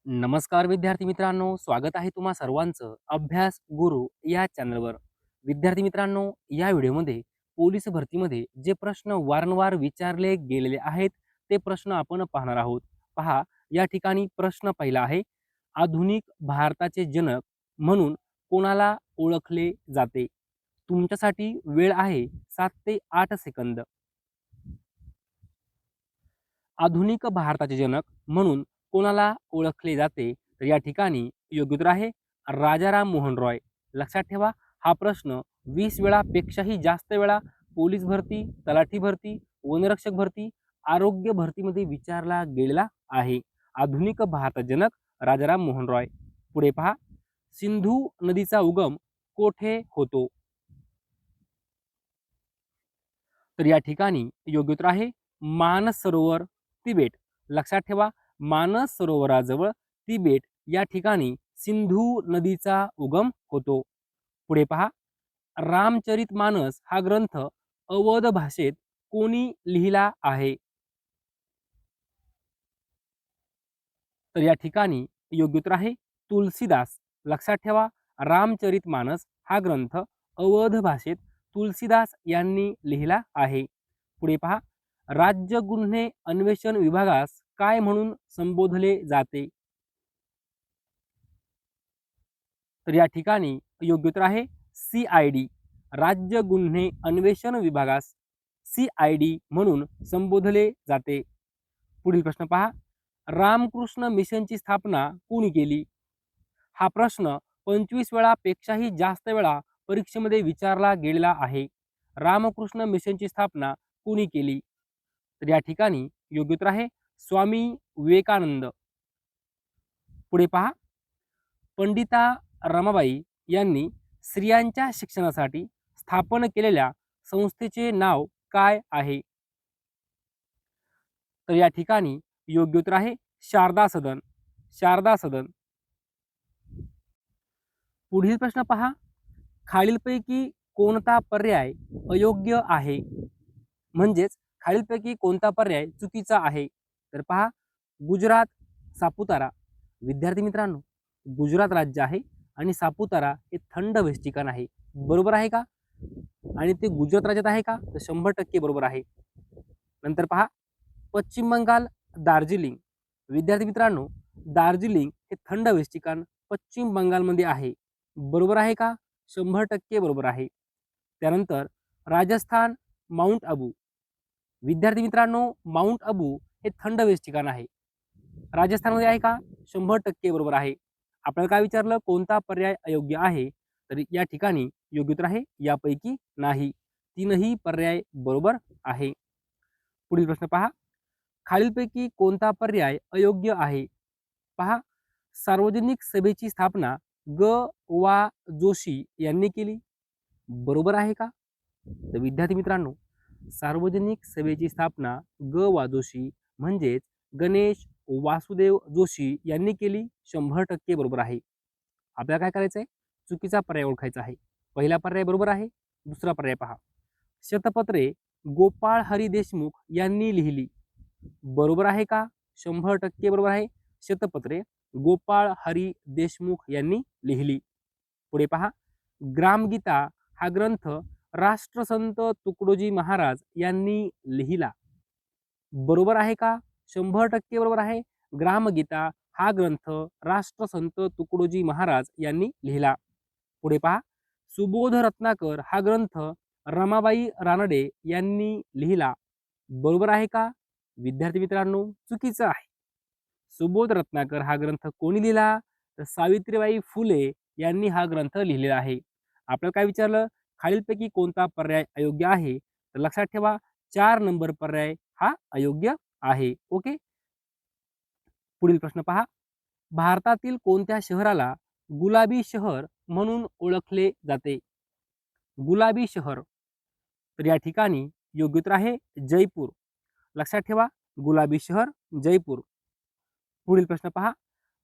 नमस्कार विद्यार्थी मित्रांनो, स्वागत आहे तुम्हा सर्वांचं अभ्यास गुरु या चॅनलवर. विद्यार्थी मित्रांनो, या व्हिडिओमध्ये पोलीस भरतीमध्ये जे प्रश्न वारंवार विचारले गेलेले आहेत ते प्रश्न आपण पाहणार आहोत. पहा, या ठिकाणी प्रश्न पहिला आहे, आधुनिक भारताचे जनक म्हणून कोणाला ओळखले जाते? तुमच्यासाठी वेळ आहे 7 ते 8 सेकंद. आधुनिक भारताचे जनक म्हणून कोणाला ओळखले जाते? तर या ठिकाणी योग्य उत्तर आहे राजाराम मोहन रॉय. लक्षात ठेवा, हा प्रश्न 20 वेळापेक्षाही जास्त वेळा पोलीस भरती, तलाठी भरती, वनरक्षक भरती, आरोग्य भरतीमध्ये विचारला गेलेला आहे. आधुनिक भारत जनक राजाराम मोहन रॉय. पुढे पहा, सिंधू नदीचा उगम कोठे होतो? तर या ठिकाणी योग्य उत्तर आहे मानस सरोवर, तिबेट. लक्षात ठेवा, मानस सरोवराजवळ तिबेट या ठिकाणी सिंधू नदीचा उगम होतो. पुढे पहा, रामचरितमानस हा ग्रंथ अवध भाषेत कोणी लिहिला आहे? तर या ठिकाणी योग्य उत्तर आहे तुलसीदास. लक्षात ठेवा, रामचरितमानस हा ग्रंथ अवध भाषेत तुलसीदास यांनी लिहिला आहे. पुढे पहा, राज्य गुन्हे अन्वेषण विभागास काय म्हणून संबोधले जाते? तर या ठिकाणी योग्य उत्तर आहे CID. राज्य गुन्हे अन्वेषण विभागास CID म्हणून संबोधले जाते. पुढील प्रश्न पहा, रामकृष्ण मिशनची स्थापना कोणी केली? हा प्रश्न 25 वेळापेक्षाही जास्त वेळा परीक्षेमध्ये विचारला गेलेला आहे. रामकृष्ण मिशनची स्थापना कोणी केली? तर या ठिकाणी योग्य उत्तर आहे स्वामी विवेकानंद. पुढे पहा, पंडिता रमाबाई यांनी स्त्रियांच्या शिक्षणासाठी स्थापन केलेल्या संस्थेचे नाव काय आहे? तर या ठिकाणी योग्य उत्तर आहे शारदा सदन. शारदा सदन. पुढील प्रश्न पहा, खालीलपैकी कोणता पर्याय अयोग्य आहे? म्हणजेच खालीलपैकी कोणता पर्याय चुकीचा आहे? तर पहा, गुजरात, सापुतारा. विद्यार्थी मित्रांनो, गुजरात राज्य आहे आणि सापुतारा हे थंड हवेचे ठिकाण आहे. बरोबर आहे का? आणि ते गुजरात राज्यात आहे का? तर 100% बरोबर आहे. नंतर पहा, पश्चिम बंगाल, दार्जिलिंग. विद्यार्थी मित्रांनो, दार्जिलिंग हे थंड हवेचे ठिकाण पश्चिम बंगालमध्ये आहे. बरोबर आहे का? 100% बरोबर आहे. त्यानंतर राजस्थान, माउंट आबू. विद्यार्थी मित्रांनो, माउंट आबू हे थंड हवेचे ठिकाण आहे. राजस्थानमध्ये आहे का? 100% बरोबर आहे. आपल्याला काय विचारलं, कोणता पर्याय अयोग्य आहे? तर या ठिकाणी योग्य उत्तर आहे यापैकी नाही. तीनही पर्याय बरोबर आहे. पुढील प्रश्न पहा, खालीलपैकी कोणता पर्याय अयोग्य आहे? पहा, सार्वजनिक सभेची स्थापना ग. वा. जोशी यांनी केली. बरोबर आहे का? तर विद्यार्थी मित्रांनो, सार्वजनिक सभेची स्थापना ग. वा. जोशी म्हणजेच गणेश वासुदेव जोशी यांनी केली. 100% बरोबर आहे. आपल्याला काय करायचं आहे? चुकीचा पर्याय ओळखायचा आहे. पहिला पर्याय बरोबर आहे. दुसरा पर्याय पहा, शतपत्रे गोपाळ हरी देशमुख यांनी लिहिली. बरोबर आहे का? 100% बरोबर आहे. शतपत्रे गोपाळ हरी देशमुख यांनी लिहिली. पुढे पहा, ग्रामगीता हा ग्रंथ राष्ट्रसंत तुकडोजी महाराज यांनी लिहिला. बरोबर आहे का? 100% बरोबर आहे. ग्रामगीता हा ग्रंथ राष्ट्रसंत तुकडोजी महाराज यांनी लिहिला. पुढे पहा, सुबोध रत्नाकर हा ग्रंथ रमाबाई रानडे यांनी लिहिला. बरोबर आहे का? विद्यार्थी मित्रांनो, चुकीचं आहे. सुबोध रत्नाकर हा ग्रंथ कोणी लिहिला? तर सावित्रीबाई फुले यांनी हा ग्रंथ लिहिलेला आहे. आपल्याला काय विचारलं, खालीलपैकी कोणता पर्याय अयोग्य आहे? तर लक्षात ठेवा, 4 नंबर पर्याय हा अयोग्य आहे. ओके. पुढील प्रश्न पहा, भारतातील कोणत्या शहराला गुलाबी शहर म्हणून ओळखले जाते? गुलाबी शहर. तर या ठिकाणी योग्य उत्तर आहे जयपूर. लक्षात ठेवा, गुलाबी शहर जयपूर. पुढील प्रश्न पहा,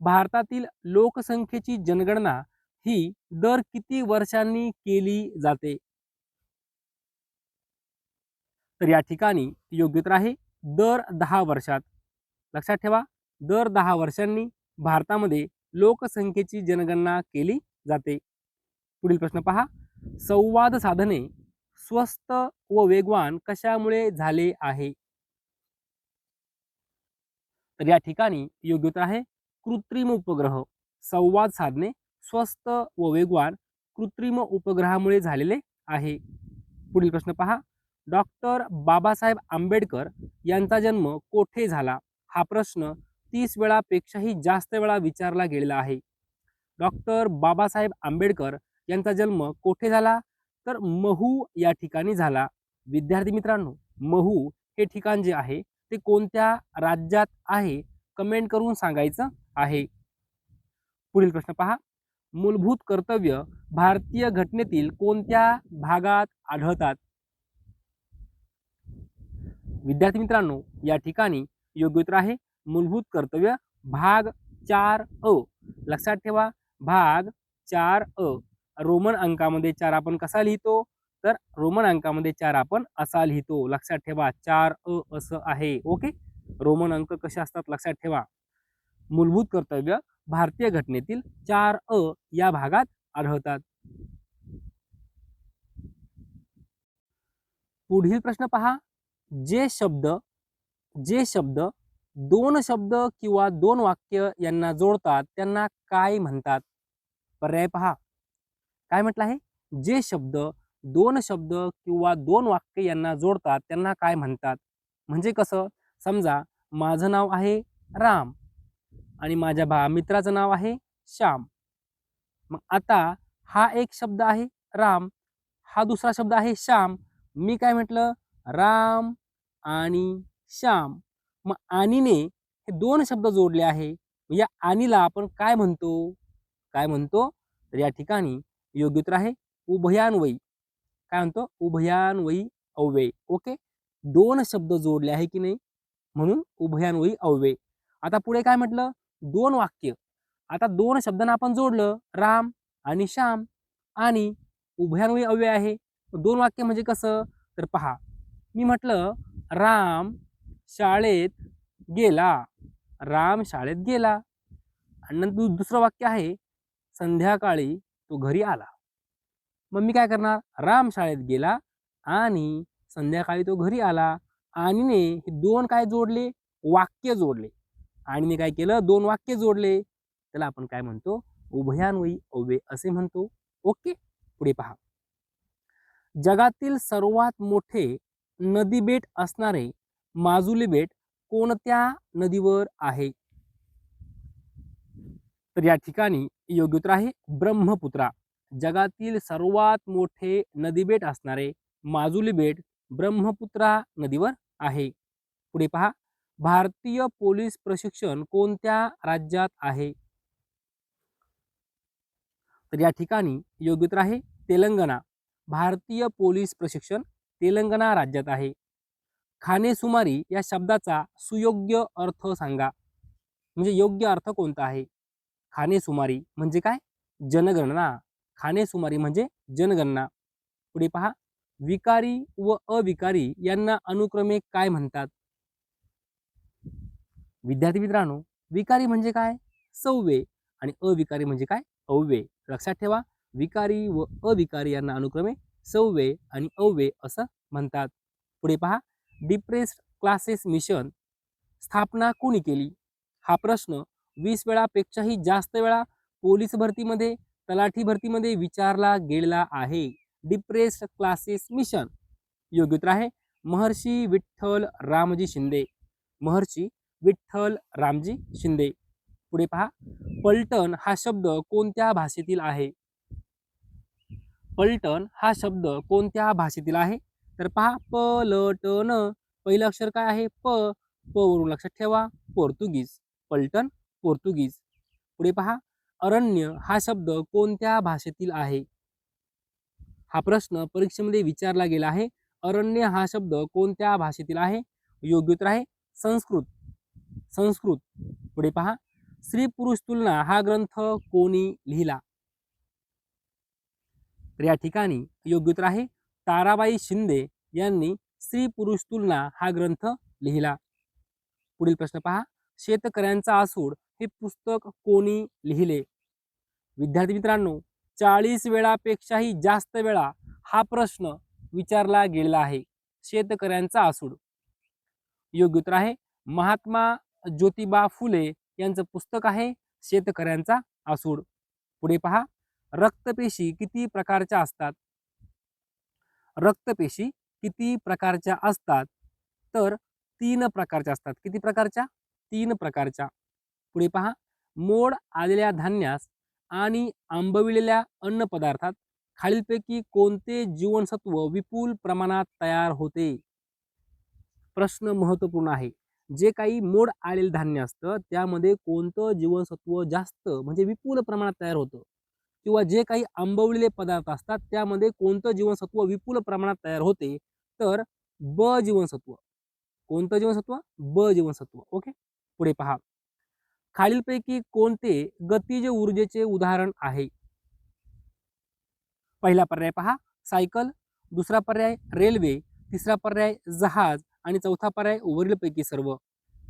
भारतातील लोकसंख्येची जनगणना ही दर किती वर्षांनी केली जाते? तर या ठिकाणी योग्य उत्तर आहे दर 10 वर्षात. लक्षात ठेवा, दर 10 वर्षांनी भारतामध्ये लोकसंख्येची जनगणना केली जाते? पुढील प्रश्न पहा, संवाद साधने स्वस्त व वेगवान कशामुळे झाले आहे? तर या ठिकाणी योग्य उत्तर आहे कृत्रिम उपग्रह. संवाद साधने स्वस्त व वेगवान कृत्रिम उपग्रहामुळे झालेले आहे. पुढील प्रश्न पहा, डॉक्टर बाबासाहेब आंबेडकर यांचा जन्म कोठे झाला? हा प्रश्न 30 वेळापेक्षाही जास्त वेळा विचारला गेलेला आहे. डॉक्टर बाबासाहेब आंबेडकर यांचा जन्म कोठे झाला? तर महू या ठिकाणी झाला. विद्यार्थी मित्रांनो, महू हे ठिकाण जे आहे ते कोणत्या राज्यात आहे कमेंट करून सांगायचं आहे. पुढील प्रश्न पहा, मूलभूत कर्तव्य भारतीय घटनेतील कोणत्या भागात आढळतात? विद्यार्थी मित्रांनो, या ठिकाणी योग्य उत्तर आहे मूलभूत कर्तव्य भाग 4 लक्षात ठेवा, भाग 4 रोमन अंकामध्ये 4 आपण कसा लिहितो? तर रोमन अंकामध्ये 4 आपण असा लिहितो. लक्षात ठेवा 4 असं आहे. ओके, रोमन अंक कसे असतात लक्षात ठेवा. मूलभूत कर्तव्य भारतीय घटनेतील 4 या भागात आढळतात. पुढील प्रश्न पहा, जे शब्द दोन शब्द किंवा दोन वाक्य यांना जोडतात त्यांना काय म्हणतात? पर्याय पहा, काय म्हटलं आहे? जे शब्द दोन शब्द किंवा दोन वाक्य यांना जोडतात त्यांना काय म्हणतात? म्हणजे कसं, समजा माझं नाव आहे राम आणि माझ्या मित्राचं नाव आहे श्याम. मग आता हा एक शब्द आहे राम, हा दुसरा शब्द आहे श्याम. मी काय म्हटलं? राम आणि श्याम. मग आणीने हे दोन शब्द जोडले आहे. या आणीला आपण काय म्हणतो? काय म्हणतो? तर या ठिकाणी योग्य उत्तर आहे उभयान्वयी. काय म्हणतो? उभयान्वयी अव्यय. ओके, दोन शब्द जोडले आहे की नाही, म्हणून उभयान्वयी अव्यय. आता पुढे काय म्हटलं? दोन वाक्य. आता दोन शब्दांना आपण जोडलं राम आणि श्याम आणि उभयान्वयी अव्यय आहे. दोन वाक्य म्हणजे कसं? तर पहा, मी म्हटलं राम शाळेत गेला, राम शाळेत गेला आणि नंतर दुसरं वाक्य आहे संध्याकाळी तो घरी आला. मग मी काय करणार? राम शाळेत गेला आणि संध्याकाळी तो घरी आला. आणीने हे दोन काय जोडले? वाक्य जोडले. आणीने काय केलं? दोन वाक्य जोडले. त्याला आपण काय म्हणतो? उभयान्वयी अव्यय असे म्हणतो. ओके, पुढे पहा, जगातील सर्वात मोठे नदी बेट असणारे माजुली बेट कोणत्या नदीवर आहे? तर या ठिकाणी योग्य उत्तर आहे ब्रह्मपुत्रा. जगातील सर्वात मोठे नदी बेट असणारे माजुली बेट ब्रह्मपुत्रा नदीवर आहे. पुढे पहा, भारतीय पोलीस प्रशिक्षण कोणत्या राज्यात आहे? तर या ठिकाणी योग्य उत्तर आहे तेलंगणा. भारतीय पोलीस प्रशिक्षण तेलंगणा राज्यात आहे. खानेसुमारी या शब्दाचा सुयोग्य अर्थ सांगा. म्हणजे योग्य अर्थ कोणता आहे? खानेसुमारी म्हणजे काय? जनगणना. खानेसुमारी म्हणजे जनगणना. पुढे पहा, विकारी व अविकारी यांना अनुक्रमे काय म्हणतात? विद्यार्थी मित्रांनो, विकारी म्हणजे काय? सव्यय आणि अविकारी म्हणजे काय? अव्यय. लक्षात ठेवा, विकारी व अविकारी यांना अनुक्रमे सव्यय आणि अव्यय असं म्हणतात. पुढे पहा, डिप्रेस्ड क्लासेस मिशन स्थापना कोणी केली? हा प्रश्न 20 वेळापेक्षाही जास्त वेळा पोलीस भरतीमध्ये, तलाठी भरतीमध्ये विचारला गेलेला आहे. Depressed classes mission. योग्य उत्तर आहे महर्षी विठ्ठल रामजी शिंदे. महर्षी विठ्ठल रामजी शिंदे. पुढे पहा, पलटण हा शब्द कोणत्या भाषेतील आहे? पलटण हा शब्द कोणत्या भाषेतील आहे? तर पहा, पलटण पहिलं अक्षर काय आहे? प. प वरून लक्षात ठेवा पोर्तुगीज. पलटण पोर्तुगीज. पुढे पहा, अरण्य हा शब्द कोणत्या भाषेतील आहे? हा प्रश्न परीक्षेमध्ये विचारला गेला आहे. अरण्य हा शब्द कोणत्या भाषेतील आहे? योग्य उत्तर आहे संस्कृत. संस्कृत. पुढे पहा, स्त्री पुरुष तुलना हा ग्रंथ कोणी लिहिला? तर या ठिकाणी योग्य उत्तर आहे ताराबाई शिंदे यांनी स्त्री पुरुष तुलना हा ग्रंथ लिहिला. पुढील प्रश्न पहा, शेतकऱ्यांचा आसूड हे पुस्तक कोणी लिहिले? विद्यार्थी मित्रांनो, 40 वेळापेक्षाही जास्त वेळा हा प्रश्न विचारला गेलेला आहे. शेतकऱ्यांचा आसूड. योग्य उत्तर आहे महात्मा ज्योतिबा फुले यांचं पुस्तक आहे शेतकऱ्यांचा आसूड. पुढे पहा, रक्तपेशी किती प्रकारच्या असतात? रक्तपेशी किती प्रकारच्या असतात? तर 3 प्रकारच्या असतात. किती प्रकारच्या? 3 प्रकारच्या. पुढे पहा, मोड आलेल्या धान्यास आणि आंबविलेल्या अन्न पदार्थात खालीलपैकी कोणते जीवनसत्व विपुल प्रमाणात तयार होते? प्रश्न महत्वपूर्ण आहे. जे काही मोड आलेलं धान्य असतं त्यामध्ये कोणतं जीवनसत्व जास्त म्हणजे विपुल प्रमाणात तयार होतं, किंवा जे काही आंबवलेले पदार्थ असतात त्यामध्ये कोणतं जीवनसत्व विपुल प्रमाणात तयार होते? तर ब जीवनसत्व. कोणतं जीवनसत्व? ब जीवनसत्व. ओके. पुढे पहा, खालीलपैकी कोणते गतिज ऊर्जेचे उदाहरण आहे? पहिला पर्याय पहा सायकल, दुसरा पर्याय रेल्वे, तिसरा पर्याय जहाज आणि चौथा पर्याय वरीलपैकी सर्व.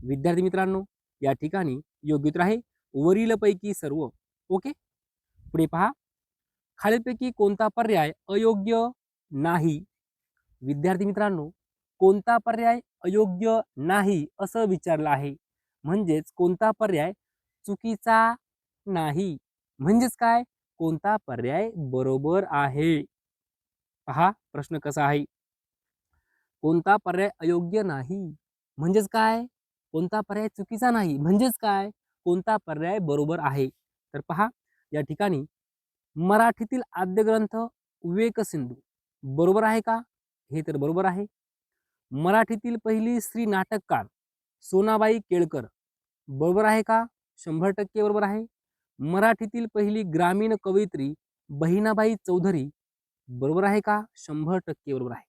विद्यार्थी मित्रांनो, या ठिकाणी योग्य उत्तर आहे वरीलपैकी सर्व. ओके. पुढे पहा, खालीलपैकी कोणता पर्याय अयोग्य नाही? विद्यार्थी मित्रांनो, कोणता पर्याय अयोग्य नाही असं विचारलं आहे. म्हणजेच कोणता पर्याय चुकीचा नाही. म्हणजेच काय? कोणता पर्याय बरोबर आहे? पहा प्रश्न कसा आहे. कोणता पर्याय अयोग्य नाही म्हणजेच काय? कोणता पर्याय चुकीचा नाही म्हणजेच काय? कोणता पर्याय बरोबर आहे? तर पहा, या ठिकाणी मराठीतील आद्य ग्रंथ विवेकसिंधू बरोबर आहे का? हे तर बरोबर आहे. मराठीतील पहिली स्त्री नाटककार सोनाबाई केळकर बरोबर आहे का? 100% बरोबर आहे. मराठीतील पहिली ग्रामीण कवयित्री बहिणाबाई चौधरी बरोबर आहे का? 100% बरोबर आहे.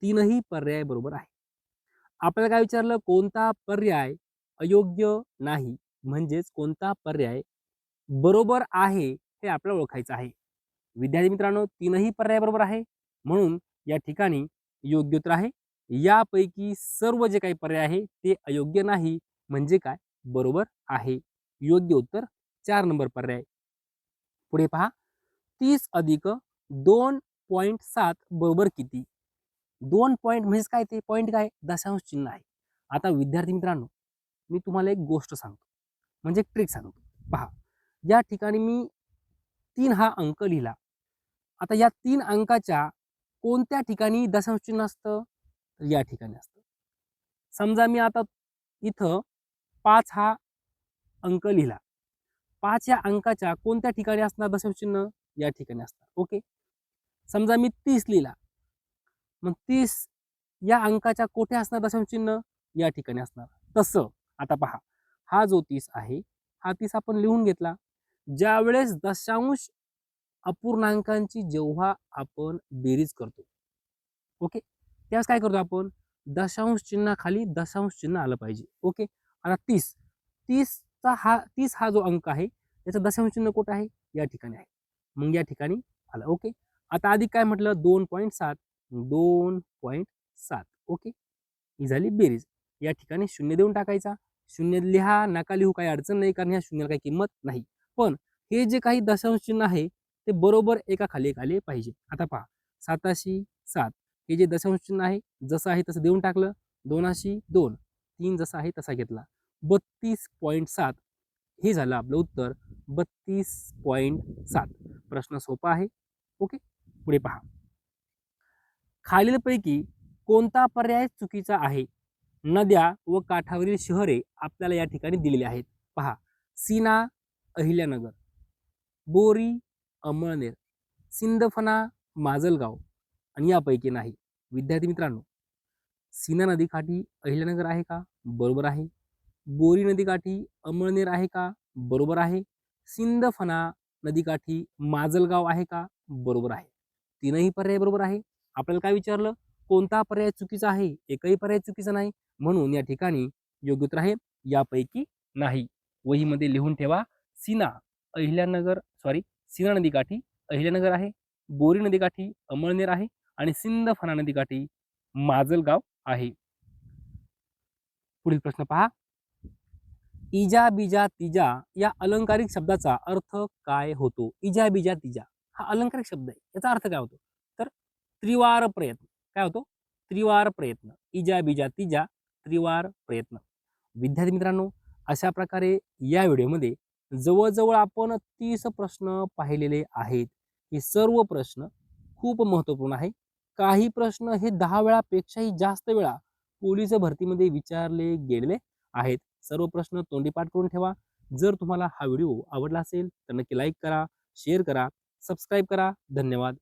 तीनही पर्याय बरोबर आहे. आपल्याला काय विचारलं? कोणता पर्याय अयोग्य नाही म्हणजेच कोणता पर्याय बरोबर आहे हे आपल्याला ओळखायचं आहे. विद्यार्थी मित्रांनो, तीनही पर्याय बरोबर आहे म्हणून या ठिकाणी योग्य उत्तर आहे यापैकी सर्व जे काही पर्याय आहे ते अयोग्य नाही म्हणजे काय? बरोबर आहे. योग्य उत्तर 4 नंबर पर्याय. पुढे पहा, 30 अधिक 2.7 बरोबर किती? 2 पॉईंट म्हणजे काय? ते पॉईंट काय? दशांश चिन्ह आहे. आता विद्यार्थी मित्रांनो, मी तुम्हाला एक गोष्ट सांगतो म्हणजे ट्रिक सांगतो. पहा, या ठिकाणी मी 3 हा अंक लिहिला. आता या 3 अंकाच्या कोणत्या ठिकाणी दशांश चिन्ह असतं? तर या ठिकाणी असतं. समजा मी आता इथं 5 हा अंक लिहिला. 5 या अंकाच्या कोणत्या ठिकाणी असणार दशांश चिन्ह? या ठिकाणी असणार. ओके. समजा मी 30 लिहिला, मग 30 या अंकाच्या कोठे असणार दशांश चिन्ह? या ठिकाणी असणार. तसं आता पहा, हा जो 30 आहे हा 30 आपण लिहून घेतला. ज्या वेळेस दशांश अपूर्णांकांची जेव्हा आपण बेरीज करतो, ओके, त्यावेळेस काय करतो आपण? दशांश चिन्हाखाली दशांश चिन्ह आलं पाहिजे. ओके. आता 30 हा जो अंक आहे त्याचा दशांश चिन्ह कुठं आहे? या ठिकाणी आहे. मग या ठिकाणी आलं. ओके. आता आधी काय म्हटलं? 2.7. 2.7. ओके. ही झाली बेरीज. या ठिकाणी 0 देऊन टाकायचा. 0 लिहा, नका लिहू, काही अडचण नाही, कारण ह्या शून्याला काही किंमत नाही. पण हे जे काही दशांश चिन्ह आहे ते बरोबर एका खाली एक आले पाहिजे. आता पहा, 7 हे जे दशांश चिन्ह आहे जसं आहे तसं देऊन टाकलं. 2 3 जसा आहे तसा घेतला. 32.7 हे झालं आपलं उत्तर. 32.7. प्रश्न सोपा आहे. ओके. पुढे पहा, खालीलपैकी कोणता पर्याय चुकीचा आहे? नद्या व काठावरील शहरे आपल्याला या ठिकाणी दिलेली आहेत. पहा, सीना, अहिल्यानगर, बोरी, अमळनेर, सिंदफणा, माजलगाव आणि यापैकी नाही. विद्यार्थी मित्रांनो, सीना नदीकाठी अहिल्यानगर आहे का? बरोबर आहे. बोरी नदीकाठी अमळनेर आहे का? बरोबर आहे. सिंदफणा नदीकाठी माजलगाव आहे का? बरोबर आहे. तीनही पर्याय बरोबर आहे. आपल्याला काय विचारलं? कोणता पर्याय चुकीचा आहे? एकही पर्याय चुकीचा नाही म्हणून या ठिकाणी योग्य उत्तर आहे यापैकी नाही. वहीमध्ये लिहून ठेवा. सीना नदीकाठी अहिल्यानगर आहे, बोरी नदीकाठी अमळनेर आहे आणि सिंदफणा नदीकाठी माजलगाव आहे. पुढील प्रश्न पहा, इजा बिजा तिजा या अलंकारिक शब्दाचा अर्थ काय होतो? इजा बिजा तिजा हा अलंकारिक शब्द आहे. याचा अर्थ काय होतो? तर त्रिवार प्रयत्न. काय होतो? त्रिवार प्रयत्न. इजा बिजा तिजा त्रिवार प्रयत्न. विद्यार्थी मित्रांनो, अशा प्रकारे या व्हिडिओमध्ये जवळजवळ आपण 30 प्रश्न पाहिलेले आहेत. हे सर्व प्रश्न खूप महत्त्वपूर्ण आहे. काही प्रश्न हे 10 वेळापेक्षाही जास्त वेळा पोलीस भरतीमध्ये विचारले गेलेले आहेत. सर्व प्रश्न तोंडी पाठ करून ठेवा. जर तुम्हाला हा व्हिडिओ आवडला असेल तर नक्की लाईक करा, शेअर करा, सबस्क्राईब करा. धन्यवाद.